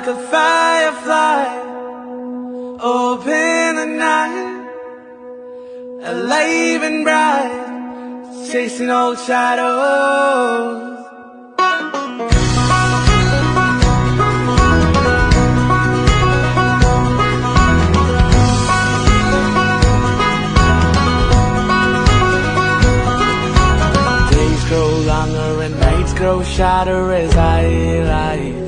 a firefly up in the night, alive and bright, chasing old shadows. Days grow longer and nights grow shorter as I lie